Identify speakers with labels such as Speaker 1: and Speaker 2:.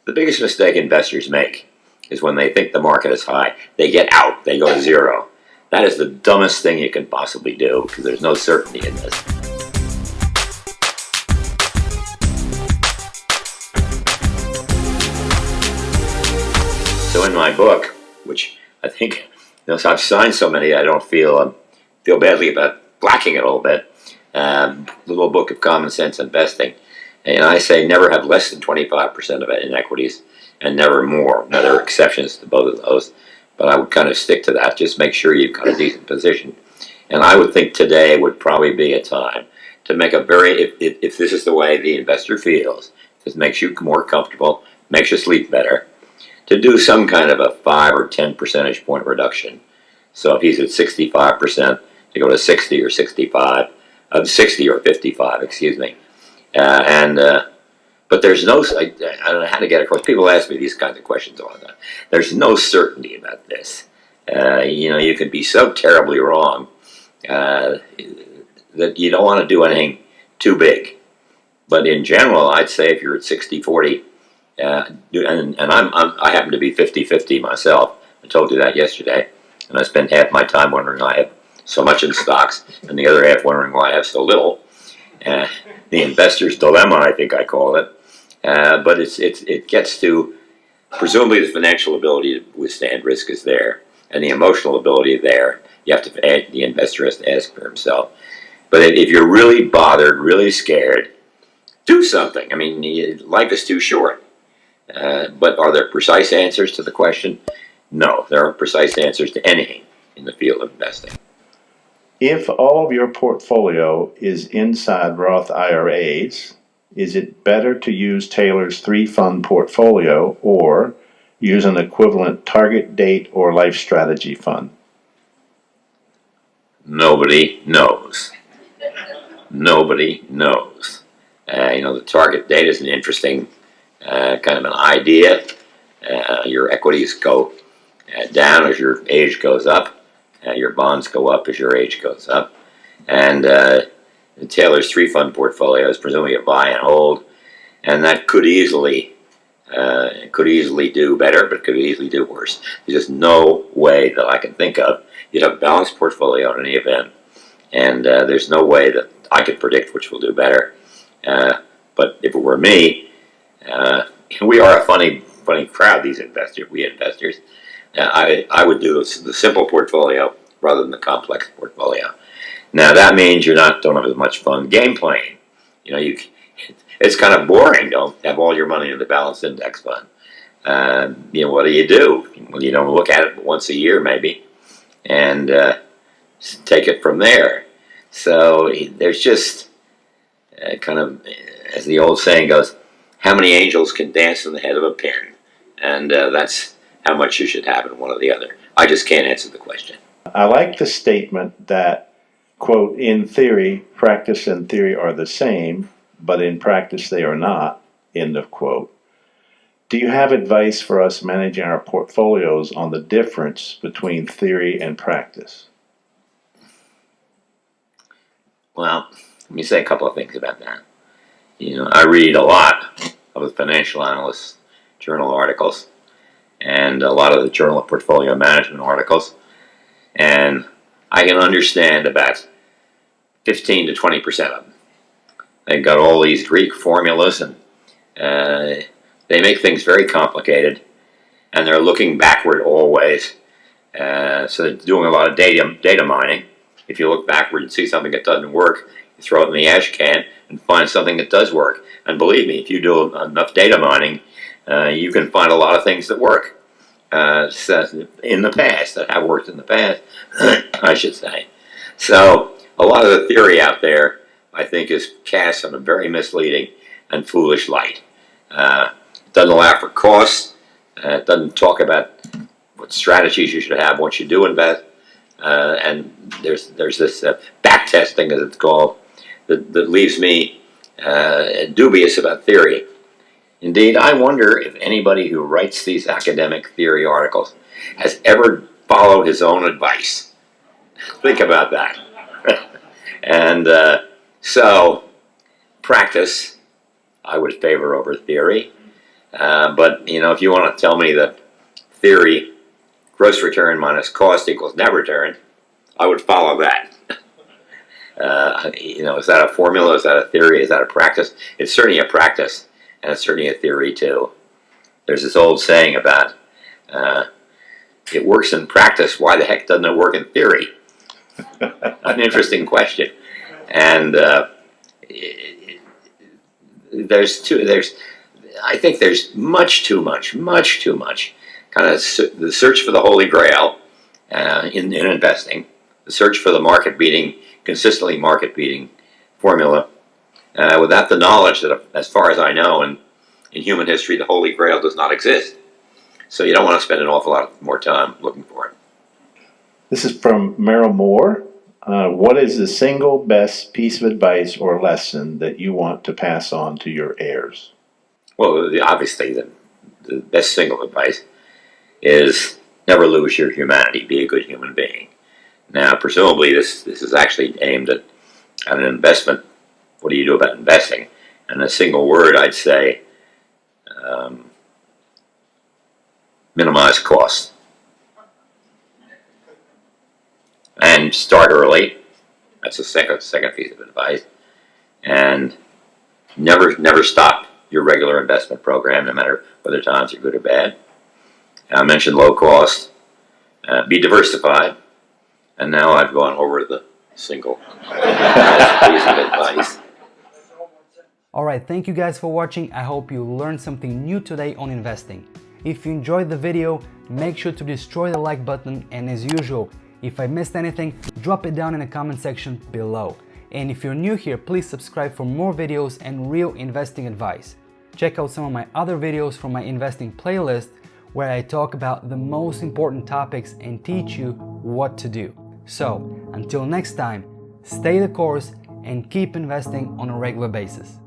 Speaker 1: The biggest mistake investors make is when they think the market is high, they get out, they go to zero. That is the dumbest thing you can possibly do because there's no certainty in this. So in my book, which I think, I've signed so many, I don't feel badly about blacking it a little bit. The little book of common sense investing, and I say never have less than 25% of it in equities, and never more. Now there are exceptions to both of those, but I would kind of stick to that. Just make sure you've got a decent position. And I would think today would probably be a time to make a if this is the way the investor feels, this makes you more comfortable, makes you sleep better, to do some kind of a 5 or 10 percentage point reduction. So if he's at 65%, to go to 60 or 65, 60 or 55, excuse me. But there's no, I don't know how to get across. People ask me these kinds of questions all the time. There's no certainty about this. You can be so terribly wrong that you don't want to do anything too big. But in general, I'd say if you're at 60-40, and I happen to be 50-50 myself. I told you that yesterday. And I spend half my time wondering why I have so much in stocks, and the other half wondering why I have so little. The investor's dilemma, I think I call it. But it gets to, presumably the financial ability to withstand risk is there, and the emotional ability there. The investor has to ask for himself. But if you're really bothered, really scared, do something. I mean, life is too short. But are there precise answers to the question? No, there aren't precise answers to anything in the field of investing.
Speaker 2: If all of your portfolio is inside Roth IRAs, is it better to use Taylor's 3-fund portfolio or use an equivalent target date or life strategy fund?
Speaker 1: Nobody knows. Nobody knows. The target date is an interesting kind of an idea. Your equities go down as your age goes up. Your bonds go up as your age goes up. And Taylor's 3-fund portfolio is presumably a buy and hold. And that could easily do better, but could easily do worse. There's just no way that I can think of. You'd have a balanced portfolio in any event. And there's no way that I could predict which will do better. But if it were me, we are a funny crowd, these investors, we investors. I would do the simple portfolio rather than the complex portfolio. Now that means you don't have as much fun game playing. It's kind of boring. Don't have all your money in the balanced index fund. What do you do? Well, you don't look at it once a year maybe, and take it from there. So there's just kind of, as the old saying goes, how many angels can dance on the head of a pin? And that's how much you should have in one or the other. I just can't answer the question.
Speaker 2: I like the statement that, quote, in theory, practice and theory are the same, but in practice they are not, end of quote. Do you have advice for us managing our portfolios on the difference between theory and practice?
Speaker 1: Well, let me say a couple of things about that. I read a lot of the financial analysts' journal articles and a lot of the Journal of Portfolio Management articles, and I can understand about 15 to 20% of them. They've got all these Greek formulas, and they make things very complicated, and they're looking backward always. So they're doing a lot of data mining. If you look backward and see something that doesn't work, you throw it in the ash can and find something that does work. And believe me, if you do enough data mining, you can find a lot of things that work in the past, that have worked in the past, I should say. So a lot of the theory out there, I think, is cast on a very misleading and foolish light. It doesn't allow for costs. It doesn't talk about what strategies you should have once you do invest. And there's this back testing, as it's called, that leaves me dubious about theory. Indeed, I wonder if anybody who writes these academic theory articles has ever followed his own advice. Think about that. And so, practice, I would favor over theory. But if you want to tell me that theory, gross return minus cost equals net return, I would follow that. Is that a formula? Is that a theory? Is that a practice? It's certainly a practice, and it's certainly a theory too. There's this old saying about it works in practice. Why the heck doesn't it work in theory? An interesting question. And I think there's much too much kind of the search for the holy grail in investing, the search for the consistently market beating formula, without the knowledge that, as far as I know, in human history, the holy grail does not exist. So you don't want to spend an awful lot more time looking for it.
Speaker 2: This is from Merrill Moore. What is the single best piece of advice or lesson that you want to pass on to your heirs?
Speaker 1: Well, obviously, the best single advice is never lose your humanity. Be a good human being. Now, presumably, this is actually aimed at an investment. What do you do about investing? And a single word, I'd say, minimize costs. And start early. That's the second piece of advice. And never stop your regular investment program, no matter whether times are good or bad. I mentioned low cost. Be diversified. And now I've gone over the single piece of advice.
Speaker 3: Alright, thank you guys for watching. I hope you learned something new today on investing. If you enjoyed the video, make sure to destroy the like button, and as usual, if I missed anything, drop it down in the comment section below. And if you're new here, please subscribe for more videos and real investing advice. Check out some of my other videos from my investing playlist where I talk about the most important topics and teach you what to do. So, until next time, stay the course and keep investing on a regular basis.